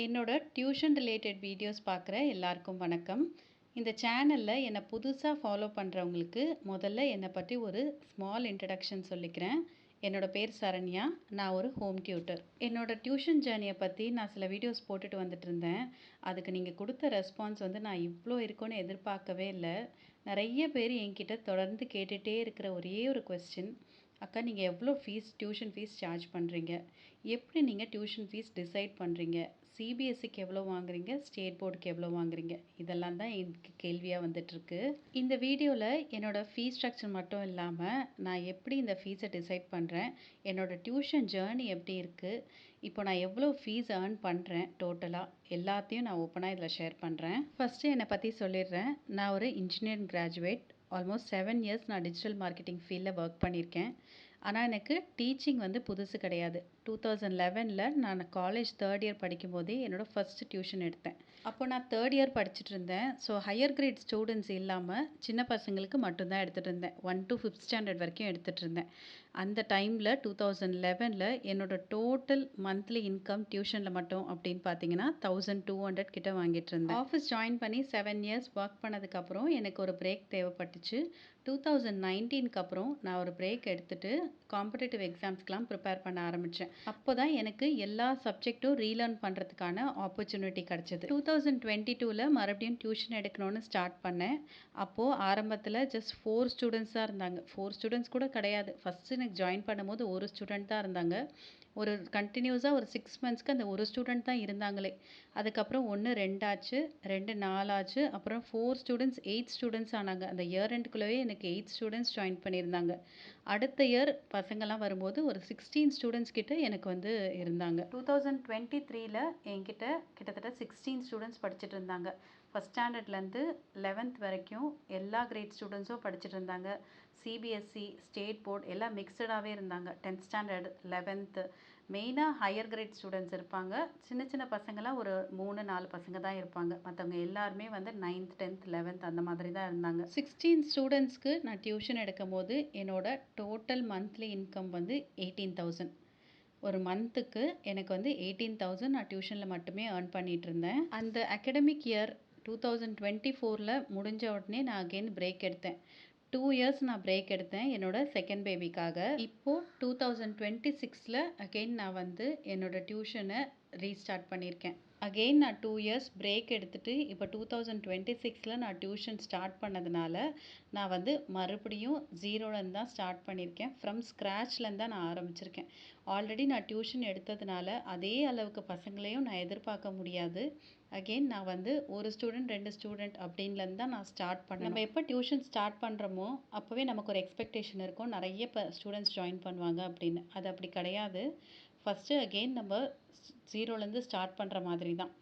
என்னோட tuition related videos பார்க்குற எல்லாருக்கும் வணக்கம். இந்த சேனல்ல என்ன புதுசா ஃபாலோ பண்றவங்களுக்கு முதல்ல என்ன பத்தி ஒரு ஸ்மால் இன்ட்ரடக்ஷன் சொல்லிக்கிறேன். என்னோட பேர் சரண்யா. நான் ஒரு ஹோம் டியூட்டர். என்னோட டியூஷன் ஜர்னிய பத்தி நான் சில வீடியோஸ் போட்டுட்டு வந்துட்டுருந்தேன். அதுக்கு நீங்க குடுத்த ரெஸ்பான்ஸ் நான் இவ்ளோ இருக்கும்னு எதிர்பார்க்கவே இல்ல. நெறைய பேர் என்கிட்ட தொடர்ந்து கேட்டுட்டே இருக்கிற ஒரே ஒரு கொஸ்டின், "அக்கா நீங்க எவ்ளோ டியூஷன் ஃபீஸ் சார்ஜ் பண்றீங்க? எப்படி நீங்க டியூஷன் ஃபீஸ் டிசைட் பண்றீங்க? சிபிஎஸ்சிக்கு எவ்வளோ வாங்குறீங்க? ஸ்டேட் போர்டுக்கு எவ்வளோ வாங்குறீங்க?" இதெல்லாம் தான் எனக்கு கேள்வியா வந்துட்டுருக்கு. இந்த வீடியோல என்னோட ஃபீஸ் ஸ்ட்ரக்சர் மட்டும் இல்லாம, நான் எப்படி இந்த ஃபீஸை டிசைட் பண்றேன், என்னோட டியூஷன் ஜர்னி எப்படி இருக்கு, இப்போ நான் எவ்வளோ ஃபீஸ் ஏர்ன் பண்றேன் டோட்டலா, எல்லாத்தையும் நான் ஓப்பனா இதில ஷேர் பண்றேன். ஃபர்ஸ்ட்டு என்னை பத்தி சொல்லிடுறேன். நான் ஒரு இன்ஜினியரிங் கிராஜுவேட். ஆல்மோஸ்ட் 7 இயர்ஸ் நான் டிஜிட்டல் மார்க்கெட்டிங் ஃபீல்டில் ஒர்க் பண்ணியிருக்கேன். ஆனா எனக்கு டீச்சிங் புதுசு கிடையாது. 2011ல நான் காலேஜ் 3 இயர் படிக்கும்போதே என்னோட ஃபர்ஸ்ட் டியூஷன் எடுத்தேன். அப்போ நான் 3 இயர் படிச்சுட்டு இருந்தேன். ஸோ ஹையர் கிரேட் ஸ்டூடெண்ட்ஸ் இல்லாம சின்ன பசங்களுக்கு மட்டும் தான் எடுத்துட்டு இருந்தேன். 1 to 5th ஸ்டாண்டர்ட் வரைக்கும் எடுத்துட்டு இருந்தேன். அந்த டைம்ல 2011ல என்னோட டோட்டல் மந்த்லி இன்கம் டியூஷன்ல மட்டும் அப்படின்னு பார்த்தீங்கன்னா 1200 கிட்ட வாங்கிட்டு இருந்தேன். ஆஃபீஸ் ஜாயின் பண்ணி 7 இயர்ஸ் ஒர்க் பண்ணதுக்கப்புறம் எனக்கு ஒரு பிரேக் தேவைப்பட்டுச்சு. 2019க்கு அப்புறம் நான் ஒரு பிரேக் எடுத்துட்டு காம்படிட்டிவ் எக்ஸாம்ஸ்க்குலாம் ப்ரிப்பேர் பண்ண ஆரம்பிச்சேன். அப்போ தான் எனக்கு எல்லா சப்ஜெக்ட்டும் ரீலேர்ன் பண்ணுறதுக்கான ஆப்பர்ச்சுனிட்டி கிடைச்சது. 2022ல மறுபடியும் டியூஷன் எடுக்கணும்னு ஸ்டார்ட் பண்ணேன். அப்போது ஆரம்பத்தில் ஜஸ்ட் 4 ஸ்டூடெண்ட்ஸ் தான் இருந்தாங்க. 4 ஸ்டூடெண்ட்ஸ் கூட கிடையாது. ஃபஸ்ட்டு எனக்கு ஜாயின் பண்ணும்போது ஒரு ஸ்டூடெண்ட் தான் இருந்தாங்க. ஒரு கண்டினியூஸாக ஒரு 6 மந்த்ஸ்க்கு அந்த ஒரு ஸ்டூடெண்ட் தான் இருந்தாங்களே. அதுக்கப்புறம் 1 2 ஆச்சு, 2 4 ஆச்சு, அப்புறம் 4 ஸ்டூடெண்ட்ஸ் 8 ஸ்டூடெண்ட்ஸ் ஆனாங்க. அந்த இயர் எண்டுக்குள்ளவே எனக்கு 8 ஸ்டூடெண்ட்ஸ் ஜாயின் பண்ணியிருந்தாங்க. அடுத்த இயர் பசங்கள்லாம் வரும்போது ஒரு 16 ஸ்டூடெண்ட்ஸ் கிட்ட எனக்கு இருந்தாங்க. 2023ல என்கிட்ட கிட்டத்தட்ட 16 ஸ்டூடெண்ட்ஸ் படிச்சுட்டு இருந்தாங்க. ஃபஸ்ட் ஸ்டாண்டர்ட்லேருந்து 11th வரைக்கும் எல்லா கிரேட் ஸ்டூடெண்ட்ஸும் படிச்சுட்டு இருந்தாங்க. சிபிஎஸ்சி, ஸ்டேட் போர்ட் எல்லாம் மிக்சடாகவே இருந்தாங்க. 10th ஸ்டாண்டர்ட், 11th மெயினாக ஹையர் கிரேட் ஸ்டூடெண்ட்ஸ் இருப்பாங்க. சின்ன சின்ன பசங்களாம் ஒரு 3 4 பசங்க தான் இருப்பாங்க. மற்றவங்க எல்லாருமே 9th 10th 11th அந்த மாதிரி தான் இருந்தாங்க. 16 ஸ்டூடெண்ட்ஸ்க்கு நான் டியூஷன் எடுக்கும்போது என்னோட டோட்டல் மந்த்லி இன்கம் 18,000. ஒரு மந்த்துக்கு எனக்கு 18,000 நான் டியூஷனில் மட்டுமே ஏர்ன் பண்ணிட்டு இருந்தேன். அந்த அகடமிக் இயர் 2024ல முடிஞ்ச உடனே நான் அகெயின் பிரேக் எடுத்தேன். 2 இயர்ஸ் நான் பிரேக் எடுத்தேன் என்னோட செகண்ட் பேபிக்காக. இப்போ 2026ல அகெயின் நான் என்னோட டியூஷனை ரீஸ்டார்ட் பண்ணியிருக்கேன். அகெயின் நான் 2 இயர்ஸ் பிரேக் எடுத்துட்டு இப்போ 2026ல நான் டியூஷன் ஸ்டார்ட் பண்ணதுனால நான் மறுபடியும் ஜீரோலேருந்து தான் ஸ்டார்ட் பண்ணியிருக்கேன். ஃப்ரம் ஸ்க்ராட்ச்லேருந்து தான் நான் ஆரம்பிச்சிருக்கேன். ஆல்ரெடி நான் டியூஷன் எடுத்ததுனால அதே அளவுக்கு பசங்களையும் நான் எதிர்பார்க்க முடியாது. அகெயின் நான் ஒரு ஸ்டூடெண்ட் 2 ஸ்டூடெண்ட் அப்படின்லேருந்து தான் நான் ஸ்டார்ட் பண்ணேன். நம்ம எப்போ டியூஷன் ஸ்டார்ட் பண்ணுறோமோ அப்போவே நமக்கு ஒரு எக்ஸ்பெக்டேஷன் இருக்கும், நிறைய ஸ்டூடெண்ட்ஸ் ஜாயின் பண்ணுவாங்க அப்படின்னு. அது அப்படி கிடையாது. ஃபஸ்ட்டு அகெயின் நம்ம ஜீரோலேருந்து ஸ்டார்ட் பண்ணுற மாதிரி தான்.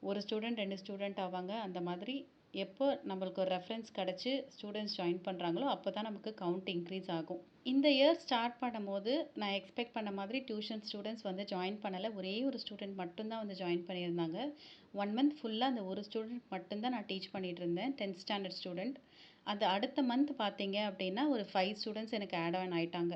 ஒரு ஸ்டூடெண்ட் 2 ஸ்டூடெண்ட் ஆவாங்க. அந்த மாதிரி எப்போ நம்மளுக்கு ஒரு ரெஃபரன்ஸ் கிடச்சி ஸ்டூடெண்ட்ஸ் ஜாயின் பண்ணுறாங்களோ அப்போ தான் நமக்கு கவுண்ட் இன்க்ரீஸ் ஆகும். இந்த இயர் ஸ்டார்ட் பண்ணும்போது நான் எக்ஸ்பெக்ட் பண்ண மாதிரி டியூஷன் ஸ்டூடெண்ட்ஸ் ஜாயின் பண்ணலை. ஒரே ஒரு ஸ்டூடெண்ட் மட்டும்தான் ஜாயின் பண்ணியிருந்தாங்க. 1 மந்த் ஃபுல்லாக அந்த ஒரு ஸ்டூடெண்ட் மட்டும்தான் நான் டீச் பண்ணிகிட்டு இருந்தேன். 10th standard student. அந்த அடுத்த மந்த் பார்த்தீங்க அப்படின்னா ஒரு 5 ஸ்டூடெண்ட்ஸ் எனக்கு ஆட் ஆன் ஆயிட்டாங்க.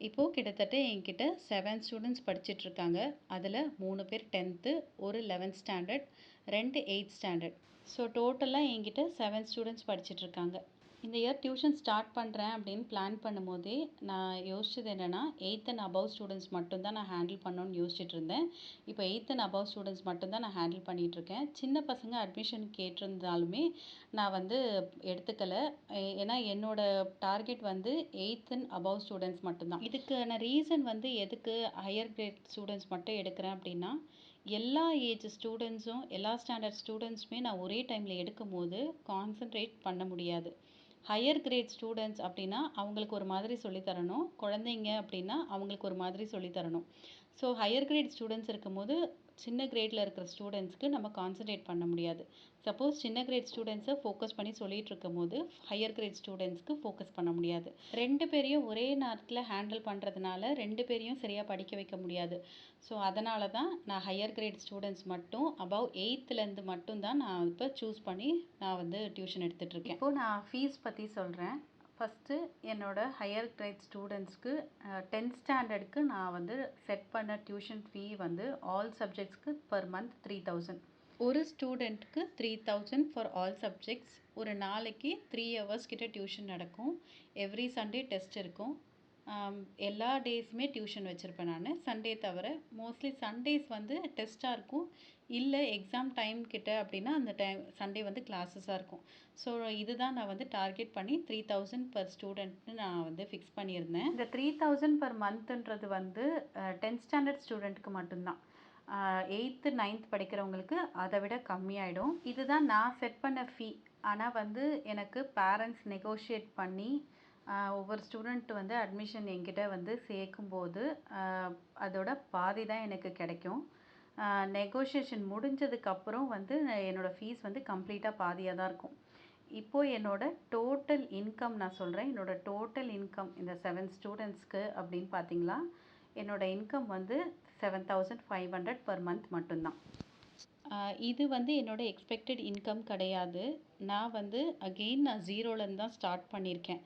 இப்போது கிட்டத்தட்ட என்கிட்ட 7 ஸ்டூடெண்ட்ஸ் படிச்சுட்ருக்காங்க. அதில் 3 பேர் 10th, ஒரு 11th standard, 2 8th standard. So டோட்டலாக என்கிட்ட 7 ஸ்டூடெண்ட்ஸ் படிச்சுட்ருக்காங்க. இந்த இயர் டியூஷன் ஸ்டார்ட் பண்ணுறேன் அப்படின்னு பிளான் பண்ணும்போதே நான் யோசிச்சது என்னென்னா 8th அண்ட் அபவ் ஸ்டூடெண்ட்ஸ் மட்டும்தான் நான் ஹேண்டில் பண்ணணும்னு யோசிச்சுட்டு இருந்தேன். இப்போ 8th அண்ட் அபவ் ஸ்டூடெண்ட்ஸ் மட்டும்தான் நான் ஹேண்டில் பண்ணிகிட்ருக்கேன். சின்ன பசங்க அட்மிஷன் கேட்டிருந்தாலுமே நான் எடுத்துக்கலை. ஏன்னா என்னோட target 8th and above students மட்டும்தான். இதுக்கான ரீசன் எதுக்கு ஹையர் கிரேட் ஸ்டூடெண்ட்ஸ் மட்டும் எடுக்கிறேன் அப்படின்னா, எல்லா ஏஜ் ஸ்டூடெண்ட்ஸும் எல்லா ஸ்டாண்டர்ட் ஸ்டூடெண்ட்ஸுமே நான் ஒரே டைமில் எடுக்கும்போது கான்சன்ட்ரேட் பண்ண முடியாது. ஹையர் கிரேட் ஸ்டூடெண்ட்ஸ் அப்படின்னா அவங்களுக்கு ஒரு மாதிரி சொல்லித் தரணும். குழந்தைங்க அப்படின்னா அவங்களுக்கு ஒரு மாதிரி சொல்லித் தரணும். ஸோ ஹையர் கிரேட் ஸ்டூடெண்ட்ஸ் இருக்கும்போது சின்ன கிரேடில் இருக்கிற ஸ்டூடெண்ட்ஸ்க்கு நம்ம கான்சன்ட்ரேட் பண்ண முடியாது. சப்போஸ் சின்ன கிரேட் ஸ்டூடெண்ட்ஸை ஃபோக்கஸ் பண்ணி சொல்லிகிட்டு இருக்கும்போது ஹையர் கிரேட் ஸ்டூடெண்ட்ஸ்க்கு ஃபோக்கஸ் பண்ண முடியாது. 2 பேரையும் ஒரே நேரத்தில் ஹேண்டில் பண்ணுறதுனால 2 பேரையும் சரியாக படிக்க வைக்க முடியாது. ஸோ அதனால தான் நான் ஹையர் கிரேட் ஸ்டூடெண்ட்ஸ் மட்டும் அபவ் 8th மட்டும் தான் நான் இப்போ சூஸ் பண்ணி நான் டியூஷன் எடுத்துகிட்ருக்கேன். இப்போது நான் ஃபீஸ் பற்றி சொல்கிறேன். ஃபஸ்ட்டு என்னோட ஹையர் கிரேட் ஸ்டூடெண்ட்ஸ்க்கு 10th ஸ்டாண்டர்டுக்கு நான் வந்து செட் பண்ண டியூஷன் ஃபீ வந்து ஆல் சப்ஜெக்ட்ஸ்க்கு பெர் மந்த் 3000. ஒரு ஸ்டூடெண்ட்க்கு 3000 ஃபார் ஆல் சப்ஜெக்ட்ஸ். ஒரு நாளைக்கு 3 ஹவர்ஸ் கிட்ட டியூஷன் நடக்கும். எவ்ரி சண்டே டெஸ்ட் இருக்கும். எல்லா டேஸுமே டியூஷன் வச்சுருப்பேன் நான், சண்டே தவிர. மோஸ்ட்லி சண்டேஸ் வந்து டெஸ்ட்டாக இருக்கும், இல்லை எக்ஸாம் டைம் கிட்ட அப்படின்னா அந்த டைம் சண்டே வந்து கிளாஸஸாக இருக்கும். ஸோ இதுதான் நான் வந்து டார்கெட் பண்ணி 3000 பர் ஸ்டூடெண்ட்னு நான் வந்து ஃபிக்ஸ் பண்ணியிருந்தேன். இந்த 3000 பர் மந்த்துன்றது வந்து 10th ஸ்டாண்டர்ட் ஸ்டூடெண்ட்டுக்கு மட்டும்தான். 8th 9th படிக்கிறவங்களுக்கு அதை விட கம்மியாயிடும். இதுதான் நான் செட் பண்ண ஃபீ. ஆனால் வந்து எனக்கு பேரண்ட்ஸ் நெகோஷியேட் பண்ணி ஒவ்வொரு ஸ்டூடெண்ட் வந்து அட்மிஷன் என்கிட்ட வந்து சேர்க்கும்போது அதோட பாதி தான் எனக்கு கிடைக்கும். நெகோஷியேஷன் முடிஞ்சதுக்கப்புறம் வந்து என்னோடய ஃபீஸ் வந்து கம்ப்ளீட்டாக பாதியாக தான் இருக்கும். இப்போது என்னோடய டோட்டல் இன்கம் நான் சொல்கிறேன். என்னோடய டோட்டல் இன்கம் இந்த 7 ஸ்டூடெண்ட்ஸ்க்கு அப்படின்னு பார்த்தீங்களா, என்னோடய இன்கம் வந்து 7500 பர் மந்த் மட்டும்தான். இது வந்து என்னோடய எக்ஸ்பெக்டட் இன்கம் கிடையாது. நான் வந்து நான் ஜீரோலேருந்து தான் ஸ்டார்ட் பண்ணியிருக்கேன்.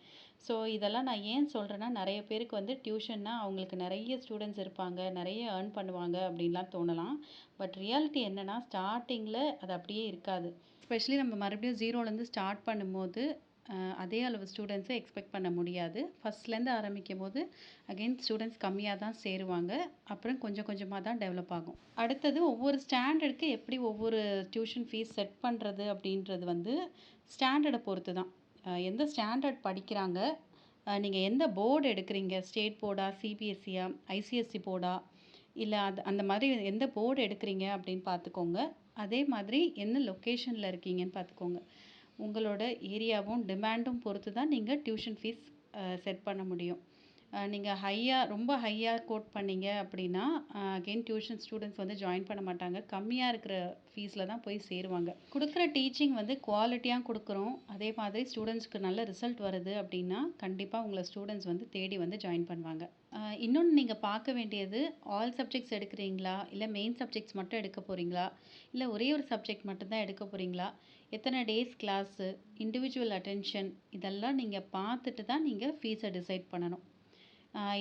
ஸோ இதெல்லாம் நான் ஏன் சொல்கிறேன்னா, நிறைய பேருக்கு வந்து டியூஷன்னா அவங்களுக்கு நிறைய ஸ்டூடெண்ட்ஸ் இருப்பாங்க, நிறைய ஏர்ன் பண்ணுவாங்க அப்படின்லாம் தோணலாம். பட் ரியாலிட்டி என்னென்னா, ஸ்டார்டிங்கில் அது அப்படியே இருக்காது. எஸ்பெஷலி நம்ம மறுபடியும் ஜீரோலேருந்து ஸ்டார்ட் பண்ணும்போது அதே அளவு ஸ்டூடெண்ட்ஸை எக்ஸ்பெக்ட் பண்ண முடியாது. ஃபஸ்ட்லேருந்து ஆரம்பிக்கும்போது ஸ்டூடெண்ட்ஸ் கம்மியாக தான் சேருவாங்க. அப்புறம் கொஞ்சம் கொஞ்சமாக தான் டெவலப் ஆகும். அடுத்தது ஒவ்வொரு ஸ்டாண்டர்டுக்கு எப்படி ஒவ்வொரு டியூஷன் ஃபீஸ் செட் பண்ணுறது அப்படின்றது வந்து ஸ்டாண்டர்டை பொறுத்து தான். எந்த ஸ்டாண்டர்ட் படிக்கிறாங்க, நீங்கள் எந்த போர்டு எடுக்கிறீங்க, ஸ்டேட் போர்டா, சிபிஎஸ்சியா, ஐசிஎஸ்சி போர்டா, இல்லை அந்த மாதிரி எந்த போர்டு எடுக்கிறீங்க அப்படின்னு பார்த்துக்கோங்க. அதே மாதிரி என்ன லொக்கேஷனில் இருக்கீங்கன்னு பார்த்துக்கோங்க. உங்களோட ஏரியாவும் டிமாண்டும் பொறுத்து தான் நீங்கள் டியூஷன் ஃபீஸ் செட் பண்ண முடியும். நீங்கள் ரொம்ப ஹையாக கோட் பண்ணீங்க அப்படின்னா டியூஷன் ஸ்டூடெண்ட்ஸ் வந்து ஜாயின் பண்ண மாட்டாங்க. கம்மியாக இருக்கிற ஃபீஸில் தான் போய் சேருவாங்க. கொடுக்குற டீச்சிங் வந்து குவாலிட்டியாக கொடுக்குறோம், அதே மாதிரி ஸ்டூடெண்ட்ஸ்க்கு நல்ல ரிசல்ட் வருது அப்படின்னா கண்டிப்பாக உங்களை ஸ்டூடெண்ட்ஸ் வந்து தேடி வந்து ஜாயின் பண்ணுவாங்க. இன்னொன்று நீங்கள் பார்க்க வேண்டியது, ஆல் சப்ஜெக்ட்ஸ் எடுக்கிறீங்களா, இல்லை மெயின் சப்ஜெக்ட்ஸ் மட்டும் எடுக்க போகிறீங்களா, இல்லை ஒரே ஒரு சப்ஜெக்ட் மட்டும்தான் எடுக்க போகிறீங்களா, எத்தனை டேஸ் கிளாஸு, இண்டிவிஜுவல் அட்டென்ஷன், இதெல்லாம் நீங்கள் பார்த்துட்டு தான் நீங்கள் ஃபீஸை டிசைட் பண்ணணும்.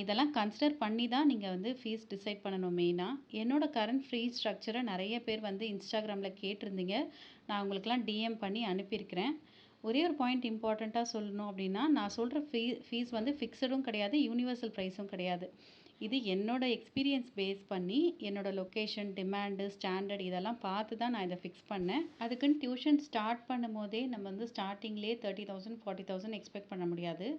இதெல்லாம் கன்சிடர் பண்ணி தான் நீங்கள் வந்து ஃபீஸ் டிசைட் பண்ணணும் மெயினாக. என்னோடய கரண்ட் ஃபீஸ் ஸ்ட்ரக்சரை நிறைய பேர் வந்து இன்ஸ்டாகிராமில் கேட்டிருந்தீங்க. நான் உங்களுக்கெல்லாம் டிஎம் பண்ணி அனுப்பியிருக்கிறேன். ஒரே ஒரு பாயிண்ட் இம்பார்ட்டண்ட்டாக சொல்லணும் அப்படின்னா, நான் சொல்கிற ஃபீஸ் வந்து ஃபிக்ஸடும் கிடையாது, யூனிவர்சல் ப்ரைஸும் கிடையாது. இது என்னோடய எக்ஸ்பீரியன்ஸ் பேஸ் பண்ணி என்னோடய லொக்கேஷன், டிமாண்டு, ஸ்டாண்டர்ட் இதெல்லாம் பார்த்து தான் நான் இதை ஃபிக்ஸ் பண்ணேன். அதுக்குன்னு டியூஷன் ஸ்டார்ட் பண்ணும்போதே நம்ம வந்து ஸ்டார்டிங்லேயே 30,000 40,000 எக்ஸ்பெக்ட் பண்ண முடியாது.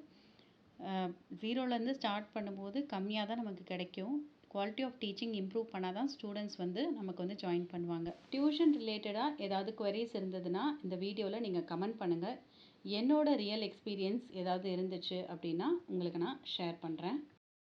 ஜீரோலேருந்து ஸ்டார்ட் பண்ணும்போது கம்மியாக தான் நமக்கு கிடைக்கும். குவாலிட்டி ஆஃப் டீச்சிங் இம்ப்ரூவ் பண்ணால் தான் ஸ்டூடெண்ட்ஸ் வந்து நமக்கு வந்து ஜாயின் பண்ணுவாங்க. டியூஷன் ரிலேட்டடாக ஏதாவது குவரிஸ் இருந்ததுன்னா இந்த வீடியோவில் நீங்கள் கமெண்ட் பண்ணுங்கள். என்னோட ரியல் எக்ஸ்பீரியன்ஸ் ஏதாவது இருந்துச்சு அப்படின்னா உங்களுக்கு நான் ஷேர் பண்ணுறேன்.